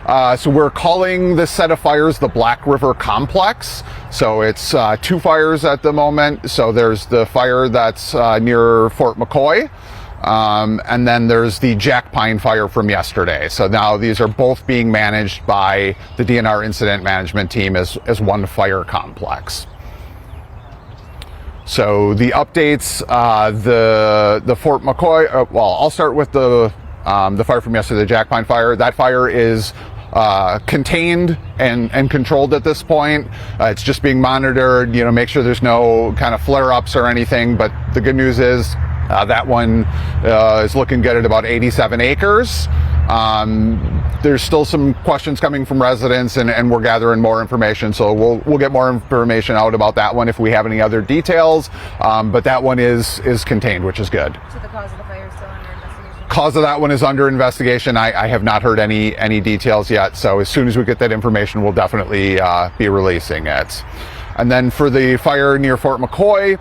So we're calling this set of fires the Black River Complex. So it's 2 fires at the moment. So there's the fire that's near Fort McCoy. And then there's the Jack Pine fire from yesterday. So now these are both being managed by the DNR incident management team as one fire complex. So the updates, the Fort McCoy, well, I'll start with the fire from yesterday, the Jack Pine fire. That fire is contained and controlled at this point. It's just being monitored, make sure there's no kind of flare-ups or anything. But the good news is that one is looking good at about 87 acres. There's still some questions coming from residents, and we're gathering more information. So we'll get more information out about that one if we have any other details. But that one is contained, which is good. So the cause of the fire is still under investigation? Cause of that one is under investigation. I have not heard any details yet. So as soon as we get that information, we'll definitely be releasing it. And then for the fire near Fort McCoy,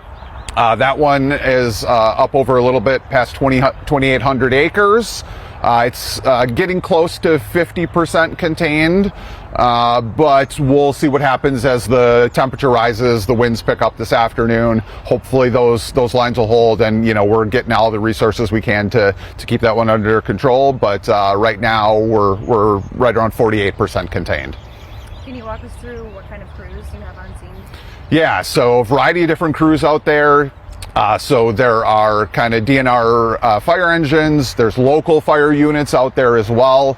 that one is up over a little bit past 2,800 acres. It's getting close to 50% contained, but we'll see what happens as the temperature rises, the winds pick up this afternoon. Hopefully those lines will hold, and we're getting all the resources we can to keep that one under control. But right now we're right around 48% contained. Can you walk us through what kind of crews you have on scene? Yeah, so a variety of different crews out there. So there are kind of DNR fire engines. There's local fire units out there as well.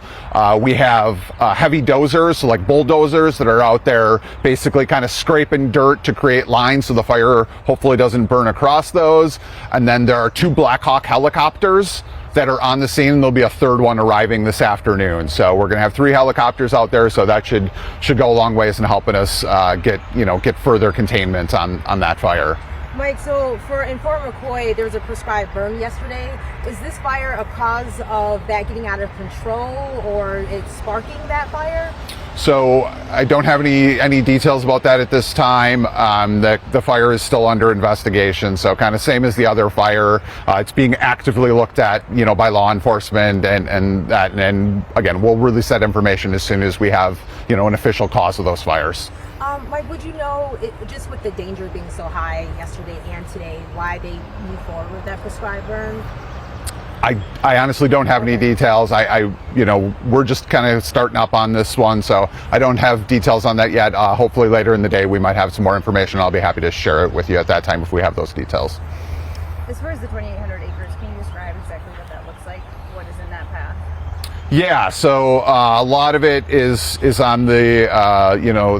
We have heavy dozers, so like bulldozers that are out there basically kind of scraping dirt to create lines so the fire hopefully doesn't burn across those. And then there are 2 Black Hawk helicopters that are on the scene. There'll be a 3rd one arriving this afternoon. So we're going to have 3 helicopters out there. So that should go a long ways in helping us get further containment on that fire. Mike, so in Fort McCoy, there was a prescribed burn yesterday. Is this fire a cause of that getting out of control, or it's sparking that fire? So I don't have any details about that at this time. The fire is still under investigation. So kind of same as the other fire, it's being actively looked at, by law enforcement, and again, we'll release that information as soon as we have, an official cause of those fires. Mike, would you know, just with the danger being so high yesterday and today, why they move forward with that prescribed burn? I honestly don't have any details. We're just kind of starting up on this one, so I don't have details on that yet. Hopefully later in the day we might have some more information. I'll be happy to share it with you at that time if we have those details. As far as the 2,800 acres, can you describe exactly what that looks like? What is in that path? Yeah, so a lot of it is on the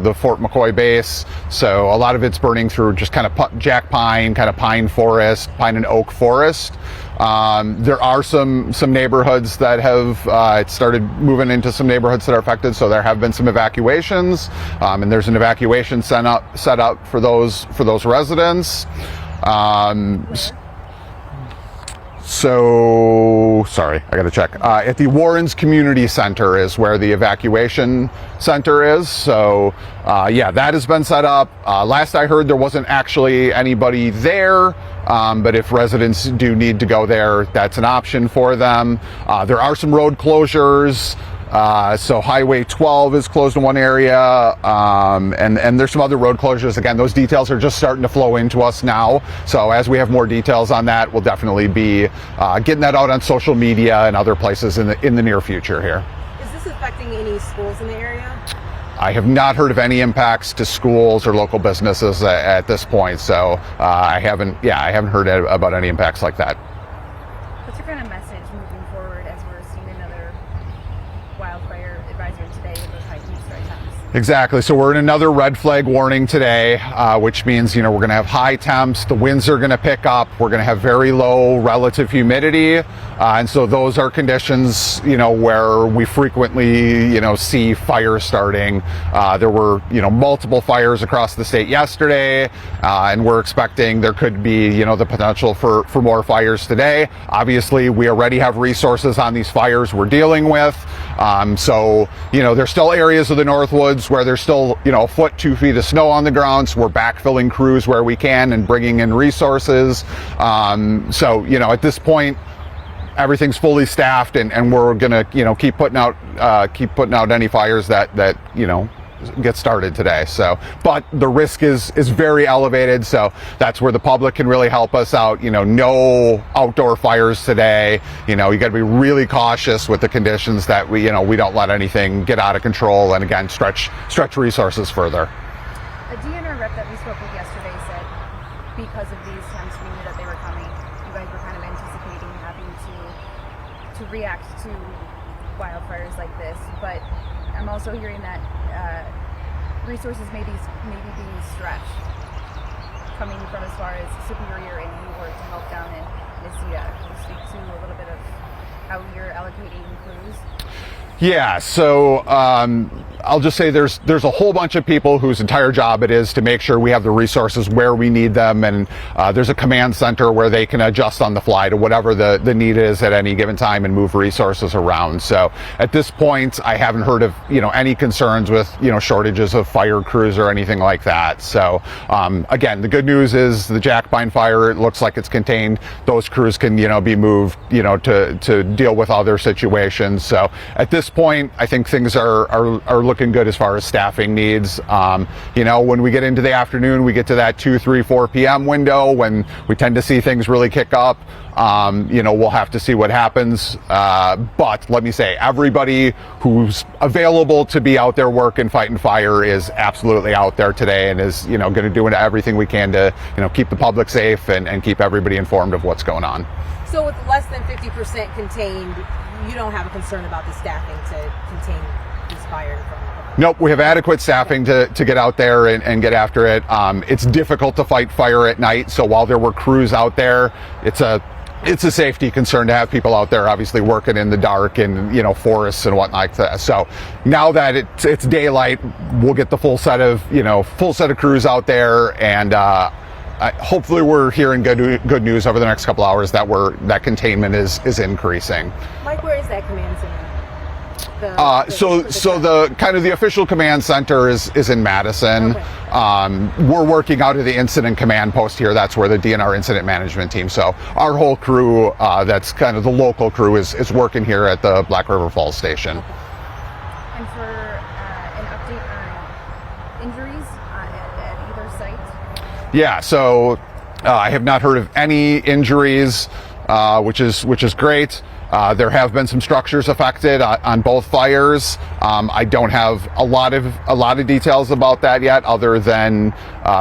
the Fort McCoy base. So a lot of it's burning through just kind of Jack Pine, kind of pine forest, pine and oak forest. There are some neighborhoods that have it started moving into some neighborhoods that are affected. So there have been some evacuations, and there's an evacuation set up for those residents. So, sorry, I got to check. At the Warrens Community Center is where the evacuation center is. So, yeah, that has been set up. Last I heard, there wasn't actually anybody there. But if residents do need to go there, that's an option for them. There are some road closures. So Highway 12 is closed in one area, and there's some other road closures. Again, those details are just starting to flow into us now. So as we have more details on that, we'll definitely be getting that out on social media and other places in the near future here. Is this affecting any schools in the area? I have not heard of any impacts to schools or local businesses at this point. So I haven't heard about any impacts like that. What's your kind of message moving forward as we're seeing another wildfire advisory today with those high heat strike times? Exactly. So we're in another red flag warning today, which means, we're going to have high temps. The winds are going to pick up. We're going to have very low relative humidity. And so those are conditions, where we frequently, see fires starting. There were, multiple fires across the state yesterday, and we're expecting there could be, the potential for more fires today. Obviously, we already have resources on these fires we're dealing with. So, there's still areas of the Northwoods where there's still, a foot, 2 feet of snow on the ground. So we're backfilling crews where we can and bringing in resources. So, at this point, everything's fully staffed, and we're gonna, keep putting out any fires that get started today. So, but the risk is very elevated, so that's where the public can really help us out. No outdoor fires today. You got to be really cautious with the conditions that we don't let anything get out of control, and again, stretch resources further. A DNR rep that we spoke with yesterday said because of these temps, we knew that they were coming. You guys were kind of anticipating having to react to wildfires like this, but I'm also hearing that resources may be being stretched, coming from as far as Superior and New York to help down in Nisita. Can you speak to a little bit of how you're allocating crews? Yeah, so I'll just say there's a whole bunch of people whose entire job it is to make sure we have the resources where we need them, and there's a command center where they can adjust on the fly to whatever the need is at any given time and move resources around. So at this point, I haven't heard of any concerns with shortages of fire crews or anything like that. So again, the good news is the Jackpine fire, it looks like it's contained. Those crews can be moved to deal with other situations. So at this point, I think things are looking good as far as staffing needs. When we get into the afternoon, we get to that 2, 3, 4 p.m. window when we tend to see things really kick up. We'll have to see what happens. But let me say, everybody who's available to be out there working, fighting fire is absolutely out there today, and is, going to do everything we can to, keep the public safe and keep everybody informed of what's going on. So with less than 50% contained, you don't have a concern about the staffing to contain these fires? Nope, we have adequate staffing to get out there and get after it. It's difficult to fight fire at night, so while there were crews out there, it's a safety concern to have people out there obviously working in the dark and forests and whatnot like that. So now that it's daylight, we'll get the full set of crews out there, and hopefully we're hearing good news over the next couple hours that containment is increasing. Mike, where is that command center? So the kind of the official command center is in Madison. Okay. We're working out of the incident command post here. That's where the DNR incident management team. So our whole crew, that's kind of the local crew, is working here at the Black River Falls station. Okay. And for an update on injuries at either site? Yeah. So I have not heard of any injuries, which is great. There have been some structures affected on both fires. I don't have a lot of details about that yet, other than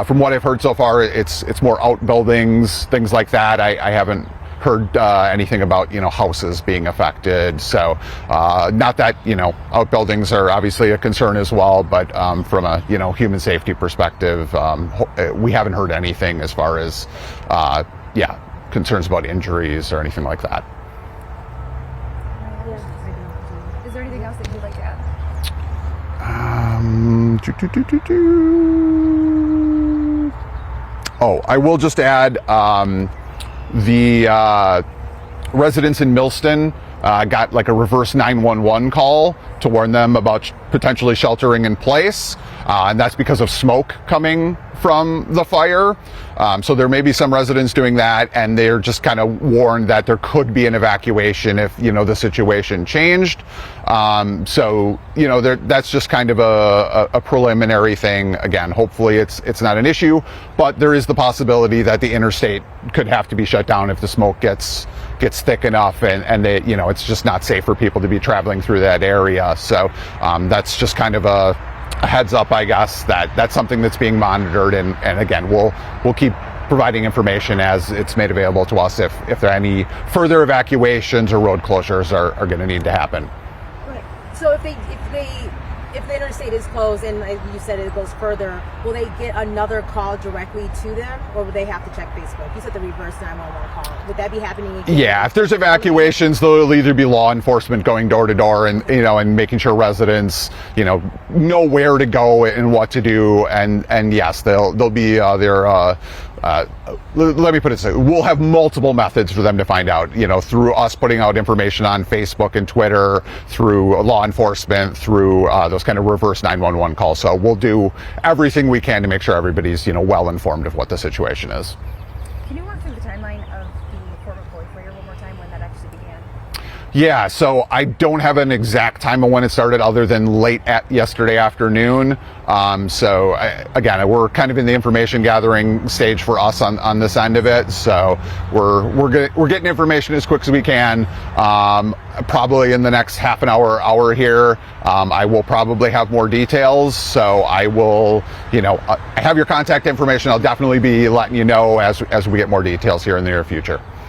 from what I've heard so far, it's more outbuildings, things like that. I haven't heard anything about houses being affected. So not that outbuildings are obviously a concern as well, but from a human safety perspective, we haven't heard anything as far as concerns about injuries or anything like that. Is there anything else that you'd like to add? I will just add the residents in Millston got like a reverse 911 call to warn them about potentially sheltering in place, and that's because of smoke coming from the fire. So there may be some residents doing that, and they're just kind of warned that there could be an evacuation if the situation changed. That's just kind of a preliminary thing. Again, hopefully it's not an issue, but there is the possibility that the interstate could have to be shut down if the smoke gets thick enough, and it's just not safe for people to be traveling through that area. So that's just kind of a heads up, I guess, that's something that's being monitored, and again, we'll keep providing information as it's made available to us if there are any further evacuations or road closures are going to need to happen. Right. So if the interstate is closed and like you said it goes further, will they get another call directly to them, or will they have to check Facebook? You said the reverse 911 call. Would that be happening again? Yeah, if there's evacuations, there'll either be law enforcement going door to door and and making sure residents know where to go and what to do, and yes, they'll be let me put it this way, we'll have multiple methods for them to find out, through us putting out information on Facebook and Twitter, through law enforcement, through those kind of reverse 911 calls. So we'll do everything we can to make sure everybody's, well informed of what the situation is. Can you walk through the timeline of the Fort McCoy fire one more time, when that actually began? Yeah, so I don't have an exact time of when it started other than late at yesterday afternoon. Again, we're kind of in the information gathering stage for us on this end of it. So we're getting information as quick as we can. Probably in the next half an hour here, I will probably have more details. So I will, I have your contact information. I'll definitely be letting you know as we get more details here in the near future.